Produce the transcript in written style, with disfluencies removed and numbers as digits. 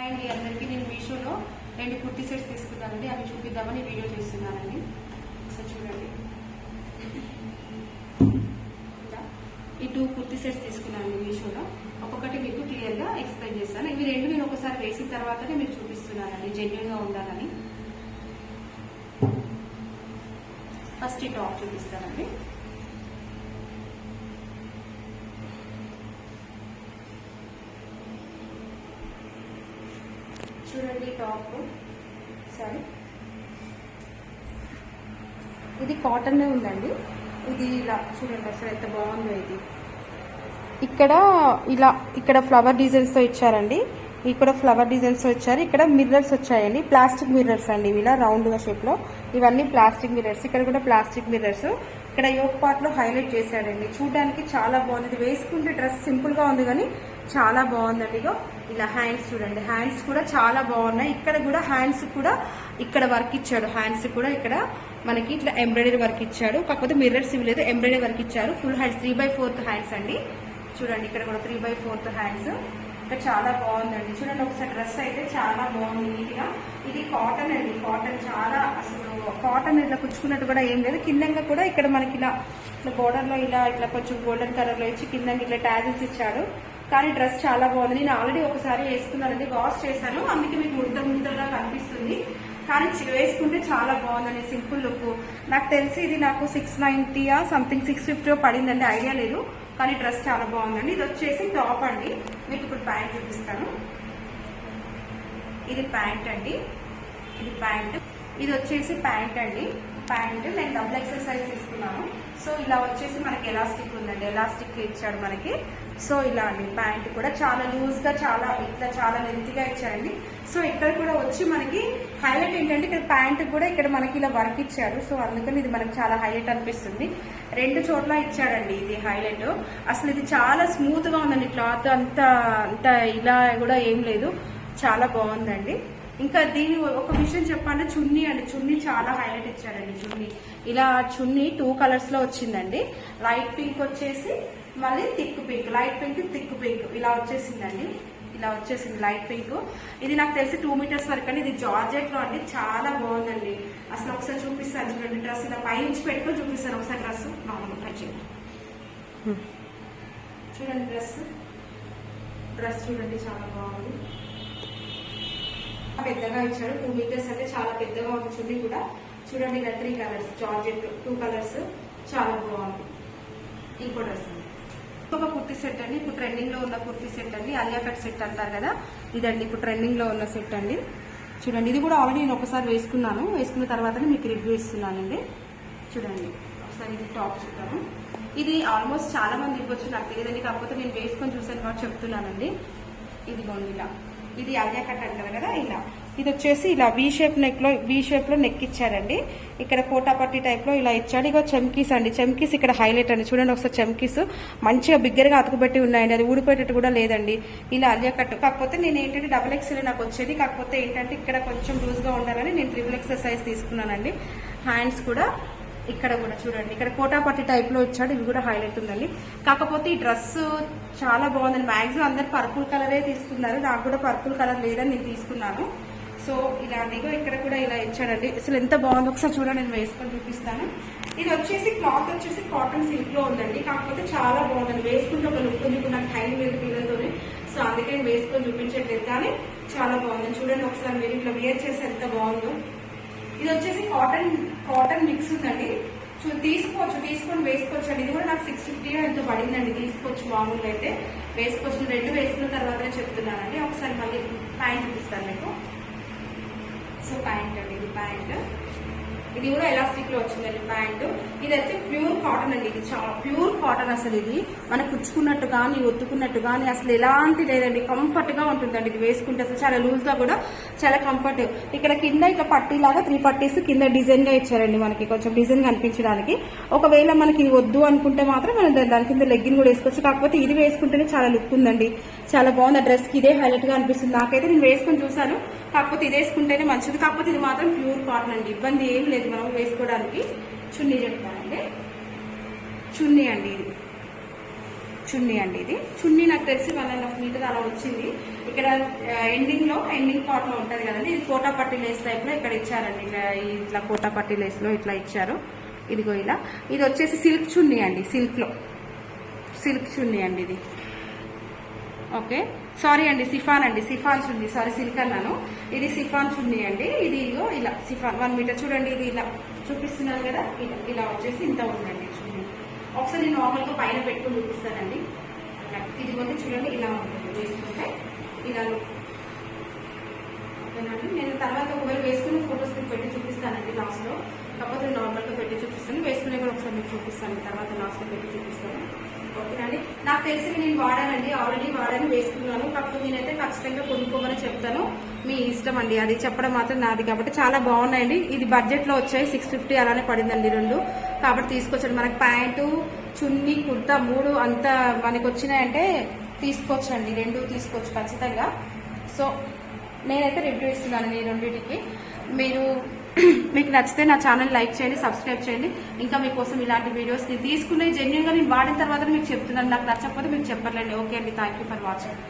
అండి అందరికీ. నేను మీషోలో 2 కుర్తీ సెట్స్ తీసుకున్నానండి, అవి చూపిద్దామని వీడియో చేస్తున్నానండి. ఒకసారి చూడండి. ఈ 2 కుర్తీ సెట్స్ తీసుకున్నానండి మీషోలో. ఒక్కొక్కటి మీకు క్లియర్గా ఎక్స్ప్లెయిన్ చేస్తాను. ఇవి 2 నేను ఒకసారి వేసిన తర్వాతనే మీకు చూపిస్తున్నానండి, జెన్యూన్గా ఉండాలని. ఫస్ట్ ఈ టాప్ చూపిస్తానండి. చూడండి టాప్, సారీ ఇది కాటన్ ఉందండి. ఇది ఇలా చూడండి అసలు ఎంత బాగుందో. ఇది ఇక్కడ ఫ్లవర్ డిజైన్స్ తో ఇచ్చారండి. ఇక్కడ ఫ్లవర్ డిజైన్స్ తో ఇచ్చారు. ఇక్కడ మిర్రర్స్ వచ్చాయండి, ప్లాస్టిక్ మిర్రర్స్ అండి. ఇవి ఇలా రౌండ్ గా షేప్ లో, ఇవన్నీ ప్లాస్టిక్ మిర్రర్స్. ఇక్కడ కూడా ప్లాస్టిక్ మిర్రర్స్. ఇక్కడ యోక్ పార్ట్ లో హైలైట్ చేశాడండి. చూడడానికి చాలా బాగుంది. ఇది వేసుకుంటే డ్రెస్ సింపుల్ గా ఉంది కానీ చాలా బాగుందండి. ఇగో ఇలా హ్యాండ్స్ చూడండి, హ్యాండ్స్ కూడా చాలా బాగున్నాయి. ఇక్కడ కూడా హ్యాండ్స్ కూడా ఇక్కడ వర్క్ ఇచ్చాడు. హ్యాండ్స్ కూడా ఇక్కడ మనకి ఇట్లా ఎంబ్రాయిడరీ వర్క్ ఇచ్చాడు. కాకపోతే మిర్రర్స్ ఇవి లేదు, ఎంబ్రాయిడరీ వర్క్ ఇచ్చారు. ఫుల్ హ్యాండ్స్ 3/4 హ్యాండ్స్ అండి. చూడండి ఇక్కడ కూడా 3/4 హ్యాండ్స్. ఇక్కడ చాలా బాగుందండి. చూడండి ఒకసారి డ్రెస్ అయితే చాలా బాగుంది నీట్ గా. ఇది కాటన్ అండి. కాటన్ చాలా అసలు కాటన్ ఇట్లా కుచ్చుకున్నట్టు కూడా ఏం లేదు. కిందంగా కూడా ఇక్కడ మనకి ఇలా బోర్డర్ లో ఇట్లా కొంచెం గోల్డెన్ కలర్ లో ఇచ్చి కిందంగా ఇట్లా ట్యాజిల్స్ ఇచ్చాడు. కానీ డ్రెస్ చాలా బాగుంది. నేను ఆల్రెడీ ఒకసారి వేసుకున్నానండి, వాష్ చేశాను, అందుకే మీకు ముద్దగా కనిపిస్తుంది. కానీ వేసుకుంటే చాలా బాగుందండి, సింపుల్ లుక్. నాకు తెలిసి ఇది నాకు 690 సంథింగ్ 650 పడిందండి, ఐడియా లేదు. కానీ డ్రెస్ చాలా బాగుందండి. ఇది వచ్చేసి టాప్ అండి. మీకు ఇప్పుడు ప్యాంట్ చూపిస్తాను. ఇది ప్యాంట్ అండి, ఇది ప్యాంట్. ఇది వచ్చేసి ప్యాంట్ అండి. ప్యాంట్ నేను XXL సైజ్ తీసుకున్నాను. సో ఇలా వచ్చేసి మనకి ఎలాస్టిక్ ఉందండి, ఎలాస్టిక్ ఇచ్చాడు మనకి. సో ఇలా అండి. ప్యాంట్ కూడా చాలా లూజ్ గా చాలా లెంతీగా ఇచ్చారండి. సో ఇక్కడ కూడా వచ్చి మనకి హైలైట్ ఏంటంటే ఇక్కడ ప్యాంట్ కూడా ఇక్కడ మనకి ఇలా వర్క్ ఇచ్చాడు. సో అందుకని ఇది మనకి చాలా హైలైట్ అనిపిస్తుంది. 2 చోట్ల ఇచ్చాడండి ఇది హైలైట్. అసలు ఇది చాలా స్మూత్ గా ఉందండి. క్లాత్ అంత ఇలా కూడా ఏం లేదు, చాలా బాగుందండి. ఇంకా దీని ఒక విషయం చెప్పాలంటే చున్నీ అండి. చున్నీ చాలా హైలైట్ ఇచ్చాడండి. ఇలా చున్నీ 2 కలర్స్ లో వచ్చిందండి. లైట్ పింక్ వచ్చేసి మళ్ళీ thick pink, light pink thick pink ఇలా వచ్చేసిందండి. ఇలా వచ్చేసింది లైట్ పింక్. ఇది నాకు తెలిసి 2 మీటర్స్ వరకు అండి. ఇది జార్జెట్ లో అండి, చాలా బాగుందండి. అసలు ఒకసారి చూపిస్తాను చూడండి. డ్రెస్ ఇలా పైనుంచి పెట్టుకొని చూపిస్తాను ఒకసారి. డ్రెస్ మామూలు కట్ చేయండి. చూడండి డ్రెస్ చూడండి చాలా బాగుంది. పెద్దగా ఇచ్చాడు. 2 మీటర్స్ అంటే చాలా పెద్దగా ఉంది. చున్నీ కూడా చూడండి ఇలా 3 కలర్స్ జార్జెట్, 2 కలర్స్ చాలా బాగుంది. ఇంకో డ్రెస్ అండి. ఒక కుర్తీ సెట్ అండి. ఇప్పుడు ట్రెండింగ్ లో ఉన్న కుర్తీ సెట్ అండి, ఆలియా కట్ సెట్ అంటారు కదా, ఇదండి ఇప్పుడు ట్రెండింగ్ లో ఉన్న సెట్ అండి. చూడండి ఇది కూడా ఆల్రెడీ నేను ఒకసారి వేసుకున్నాను. వేసుకున్న తర్వాతనే మీకు రివ్యూ ఇస్తున్నానండి. చూడండి ఒకసారి ఇది టాప్ చూద్దాము. ఇది ఆల్మోస్ట్ చాలా మంది ఇవ్వచ్చు, నాకు తెలియదండి. కాకపోతే నేను వేసుకొని చూసాను కాబట్టి చెప్తున్నానండి. ఇది బాగుంది ఇలా. ఇది ఆలియా కట్ అంటారు కదా ఇలా. ఇది వచ్చేసి ఇలా వి షేప్ లో నెక్ ఇచ్చారండి. ఇక్కడ కోటాపట్టి టైప్ లో ఇలా ఇచ్చాడు. ఇక చెమ్కీస్ అండి. చెమ్కీస్ ఇక్కడ హైలైట్ అండి. చూడండి ఒకసారి చెమ్కీస్ మంచిగా బిగ్గరగా అతుకుబెట్టి ఉన్నాయండి. అది ఊడిపోయేటట్టు కూడా లేదండి. ఇలా ఆలియా కట్. కాకపోతే నేను ఏంటంటే XXL నాకు వచ్చేది. కాకపోతే ఏంటంటే ఇక్కడ కొంచెం లూజ్ గా ఉండాలని నేను XXL సైజ్ తీసుకున్నానండి. హ్యాండ్స్ కూడా ఇక్కడ కూడా చూడండి ఇక్కడ కోటాపట్టి టైప్ లో ఇచ్చాడు. ఇవి కూడా హైలైట్ ఉందండి. కాకపోతే ఈ డ్రెస్ చాలా బాగుందండి. మాక్సిమం అందరు పర్పుల్ కలరే తీసుకున్నారు. నాకు కూడా పర్పుల్ కలర్ లేదని నేను తీసుకున్నాను. సో ఇలాంటిగా ఇక్కడ కూడా ఇలా ఇచ్చాడండి. అసలు ఎంత బాగుందో ఒకసారి చూడండి, నేను వేసుకొని చూపిస్తాను. ఇది వచ్చేసి క్లాత్ వచ్చేసి కాటన్ సిల్క్ లో ఉందండి. కాకపోతే చాలా బాగుందండి. వేసుకుంటే ఒక లుక్ ఉంది. ఇప్పుడు నాకు టైం లేదు పిల్లలతోనే, సో అందుకే నేను వేసుకొని చూపించట్లేదు. కానీ చాలా బాగుంది. చూడండి ఒకసారి మీరు ఇట్లా వేర్ చేసి ఎంత బాగుందో. ఇది వచ్చేసి కాటన్ మిక్స్ ఉందండి. తీసుకొని వేసుకోవచ్చు అండి. ఇది కూడా నాకు 650 ఎంతో పడిందండి. తీసుకోవచ్చు, మామూలుగా అయితే వేసుకోవచ్చు. 2 వేసుకున్న తర్వాతనే చెప్తున్నానండి. ఒకసారి మళ్ళీ ప్యాంట్ చూపిస్తాను మీకు. సో ప్యాంట్ అండి, ఇది ప్యాంట్. ఇది కూడా ఎలాస్టిక్ లో వచ్చిందండి ప్యాంట్. ఇదైతే ప్యూర్ కాటన్ అండి. ఇది చాలా ప్యూర్ కాటన్. అసలు ఇది మనకు కుచ్చుకున్నట్టు కానీ ఒత్తుకున్నట్టు కానీ అసలు ఎలాంటి లేదండి. కంఫర్ట్ గా ఉంటుందండి ఇది వేసుకుంటే. అసలు చాలా లూజ్ గా కూడా చాలా కంఫర్ట్. ఇక్కడ కింద ఇట్లా పట్టీలాగా 3 పట్టీస్ కింద డిజైన్ గా ఇచ్చారండి. మనకి కొంచెం డిజైన్ కనిపించడానికి. ఒకవేళ మనకి ఇది వద్దు అనుకుంటే మాత్రం మనం దాని కింద లెగ్గిన్ కూడా వేసుకోవచ్చు. కాకపోతే ఇది వేసుకుంటేనే చాలా లుక్ ఉందండి, చాలా బాగుంది. డ్రెస్ కి ఇదే హైలైట్ గా అనిపిస్తుంది నాకైతే. నేను వేసుకొని చూసాను, కాకపోతే ఇది వేసుకుంటేనే మంచిది. కాకపోతే ఇది మాత్రం ప్యూర్ కాటన్ అండి, ఇబ్బంది ఏం లేదు మనం వేసుకోవడానికి. చున్నీ చెప్తానండి. చున్నీ అండి ఇది చున్నీ అండి. ఇది చున్నీ నాకు తెలిసి 1.5 మీటర్ అలా వచ్చింది. ఇక్కడ ఎండింగ్ పార్ట్ లో ఉంటది కదండి, ఇది కోటా పట్టి లేస్ టైప్ లో ఇక్కడ ఇచ్చారండి. ఇట్లా కోటా పట్టి లేస్ లో ఇట్లా ఇచ్చారు. ఇదిగో ఇలా. ఇది వచ్చేసి సిల్క్ చున్నీ అండి, సిల్క్ చున్నీ అండి ఇది. ఓకే, సారీ అండి, సిఫాన్ చున్నీ, సారీ సిల్క్ అన్నాను. ఇది సిఫాన్ చున్నీ అండి. ఇది ఇగో ఇలా సిఫాన్ 1 మీటర్ చూడండి. ఇది ఇలా చూపిస్తున్నాను కదా, ఇలా వచ్చేసి ఇంత ఉందండి చున్నీ. ఒకసారి నేను నార్మల్గా పైన పెట్టుకుని చూపిస్తానండి. ఇది కొంచెం చూడండి ఇలా ఉంటుంది వేసుకుంటే ఇలా. ఓకేనండి, నేను తర్వాత ఒకవేళ వేసుకుని ఫొటోస్ పెట్టి చూపిస్తానండి లాస్ట్లో. కాకపోతే నార్మల్గా పెట్టి చూపిస్తాను, వేసుకునే కూడా ఒకసారి మీకు చూపిస్తాను, తర్వాత లాస్ట్లో పెట్టి చూపిస్తాను. ఓకేనండి, నాకు తెలిసి నేను వాడానండి, ఆల్రెడీ వాడాను, వేసుకున్నాను. కాకపోతే నేనైతే ఖచ్చితంగా కొనుక్కోమని చెప్తాను, మీ ఇష్టం అండి, అది చెప్పడం మాత్రం నాది. కాబట్టి చాలా బాగున్నాయండి. ఇది బడ్జెట్లో వచ్చాయి, 650 అలానే పడిందండి 2. కాబట్టి తీసుకొచ్చాను. మనకి ప్యాంటు, చున్నీ, కుర్తా 3 అంత మనకి వచ్చినాయంటే తీసుకోవచ్చండి, 2 తీసుకోవచ్చు ఖచ్చితంగా. సో నేనైతే రివ్యూ ఇస్తున్నాను ఈ రెండింటికి. మీకు నచ్చితే నా ఛానల్ లైక్ చేయండి, సబ్స్క్రైబ్ చేయండి. ఇంకా మీకోసం ఇలాంటి వీడియోస్ తీసుకునే జెన్యున్గా నేను వాడిన తర్వాత మీకు చెప్తున్నాను. నాకు నచ్చకపోతే మీకు చెప్పర్లేండి. ఓకే అండి, థ్యాంక్ యూ ఫర్ వాచింగ్.